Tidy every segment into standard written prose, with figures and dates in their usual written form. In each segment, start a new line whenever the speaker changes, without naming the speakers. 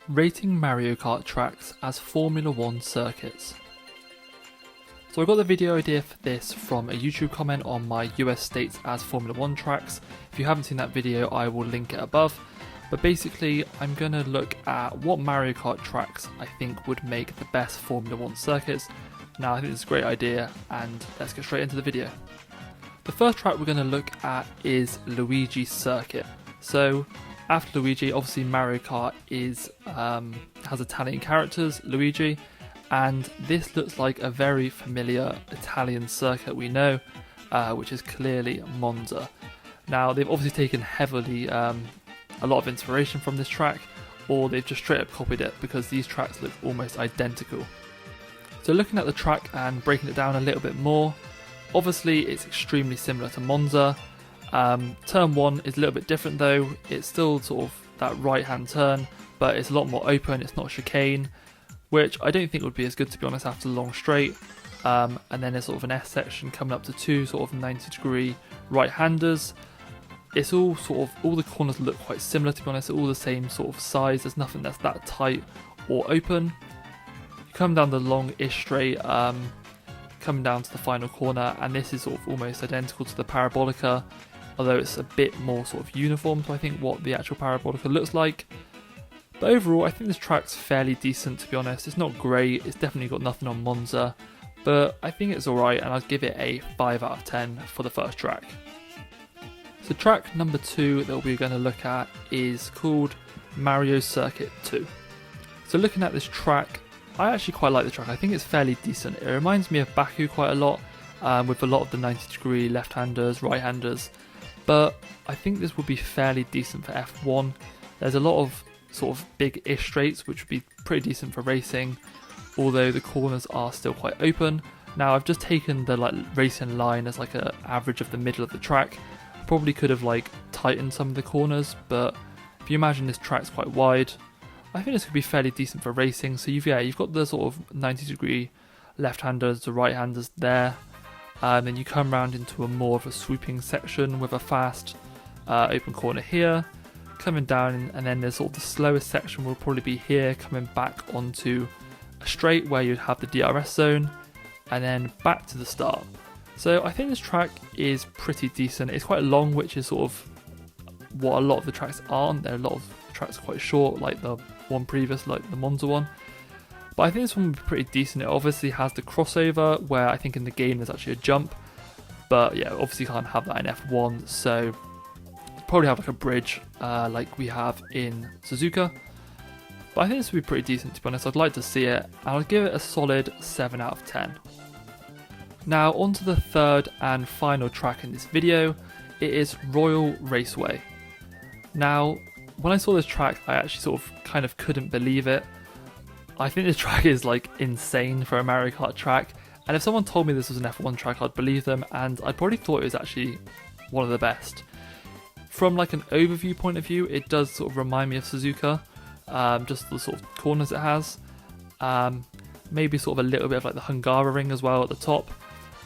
Rating Mario Kart tracks as Formula 1 circuits. So I got the video idea for this from a YouTube comment on my US states as Formula 1 tracks. If you haven't seen that video, I will link it above. But basically, I'm going to look at what Mario Kart tracks I think would make the best Formula 1 circuits. Now, I think this is a great idea, and let's get straight into the video. The first track we're going to look at is Luigi Circuit. So, after Luigi, obviously Mario Kart has Italian characters, Luigi, and this looks like a very familiar Italian circuit we know, which is clearly Monza. Now, they've obviously taken heavily a lot of inspiration from this track, or they've just straight up copied it because these tracks look almost identical. So looking at the track and breaking it down a little bit more, obviously it's extremely similar to Monza. Turn 1 is a little bit different though. It's still sort of that right hand turn, but it's a lot more open, it's not chicane, which I don't think would be as good, to be honest, after the long straight. And then there's sort of an S section coming up to two sort of 90-degree right-handers. It's all the corners look quite similar, to be honest. They're all the same sort of size. There's nothing that's that tight or open. You come down the long-ish straight, coming down to the final corner, and this is sort of almost identical to the Parabolica, although it's a bit more sort of uniform to I think what the actual Parabolica looks like. But overall, I think this track's fairly decent, to be honest. It's not great, it's definitely got nothing on Monza, but I think it's alright, and I'd give it a 5 out of 10 for the first track. So track number 2 that we're going to look at is called Mario Circuit 2. So looking at this track, I actually quite like the track. I think it's fairly decent. It reminds me of Baku quite a lot, with a lot of the 90-degree left-handers, right-handers, but I think this would be fairly decent for F1. There's a lot of sort of big-ish straights, which would be pretty decent for racing, although the corners are still quite open. Now, I've just taken the racing line as like an average of the middle of the track. Probably could have tightened some of the corners, but if you imagine this track's quite wide, I think this could be fairly decent for racing. So you've got the sort of 90-degree left-handers to right-handers there. Then you come round into a more of a swooping section with a fast open corner here, coming down, and then there's sort of the slowest section will probably be here, coming back onto a straight where you'd have the DRS zone, and then back to the start. So I think this track is pretty decent. It's quite long, which is sort of what a lot of the tracks aren't. There are a lot of tracks quite short, like the one previous, like the Monza one. But I think this one would be pretty decent. It obviously has the crossover, where I think in the game there's actually a jump. But yeah, obviously you can't have that in F1, so probably have like a bridge like we have in Suzuka. But I think this would be pretty decent, to be honest. I'd like to see it, and I'll give it a solid 7 out of 10. Now on to the third and final track in this video. It is Royal Raceway. Now, when I saw this track, I actually sort of kind of couldn't believe it. I think this track is insane for a Mario Kart track, and if someone told me this was an F1 track, I'd believe them, and I probably thought it was actually one of the best. From an overview point of view, it does sort of remind me of Suzuka, just the sort of corners it has. Maybe sort of a little bit of the Hungaroring as well at the top.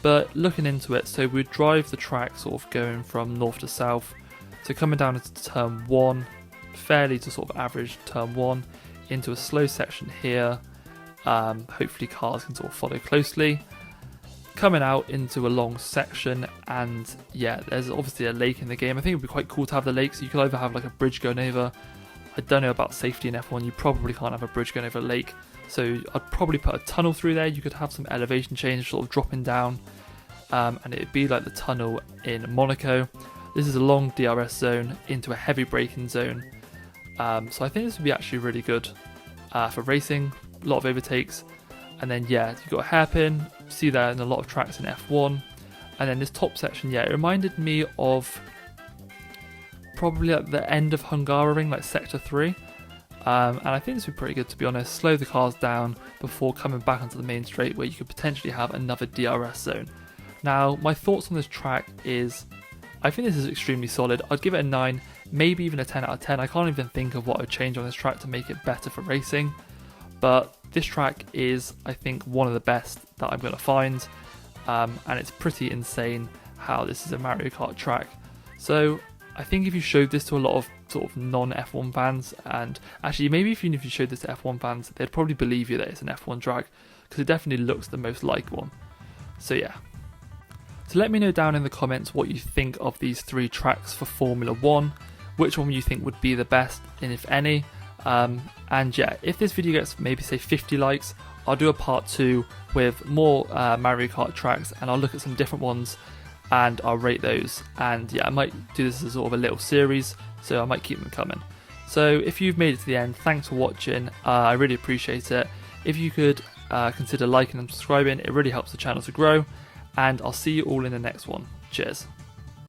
But looking into it, so we'd drive the track sort of going from north to south. So coming down into turn 1, fairly to sort of average turn 1, into a slow section here. Hopefully cars can sort of follow closely. Coming out into a long section, and yeah, there's obviously a lake in the game. I think it would be quite cool to have the lake, so you could either have a bridge going over. I don't know about safety in F1, you probably can't have a bridge going over a lake. So I'd probably put a tunnel through there. You could have some elevation change sort of dropping down, and it'd be like the tunnel in Monaco. This is a long DRS zone into a heavy braking zone. So I think this would be actually really good for racing, a lot of overtakes. And then yeah, you've got a hairpin, see that in a lot of tracks in F1. And then this top section, yeah, it reminded me of probably at the end of Hungaroring, like Sector 3. And I think this would be pretty good, to be honest. Slow the cars down before coming back onto the main straight, where you could potentially have another DRS zone. Now, my thoughts on this track is, I think this is extremely solid. I'd give it a 9, maybe even a 10 out of 10. I can't even think of what I would change on this track to make it better for racing. But this track is, I think, one of the best that I'm going to find. And it's pretty insane how this is a Mario Kart track. So I think if you showed this to a lot of sort of non-F1 fans, and actually maybe even if you showed this to F1 fans, they'd probably believe you that it's an F1 drag, because it definitely looks the most like one. So yeah. So let me know down in the comments what you think of these 3 tracks for Formula 1, which one you think would be the best, and if any. And yeah, if this video gets maybe say 50 likes, I'll do a part 2 with more Mario Kart tracks, and I'll look at some different ones and I'll rate those. And yeah, I might do this as sort of a little series, so I might keep them coming. So if you've made it to the end, thanks for watching. I really appreciate it. If you could consider liking and subscribing, it really helps the channel to grow. And I'll see you all in the next one. Cheers.